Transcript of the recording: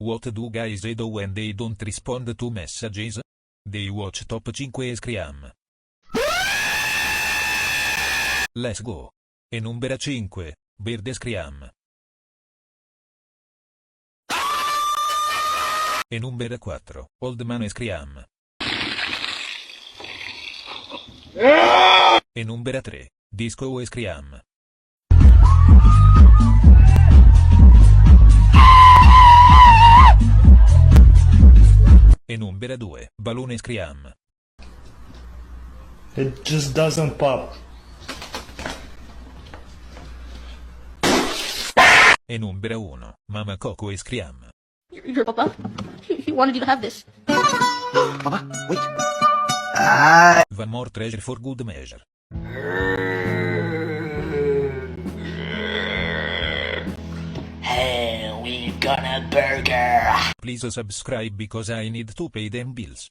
What do guys do when they don't respond to messages? They watch top 5 e scream. Let's go. E numero 5, Bird scream. E numero 4, Old Man scream. E numero 3, Disco scream. E numero 2, Balloon scream. It just doesn't pop. E numero 1, Mama Coco scream. Your papa? He wanted you to have this. Papa, wait. One more treasure for good measure. Hey, we gonna burger. Please subscribe because I need to pay them bills.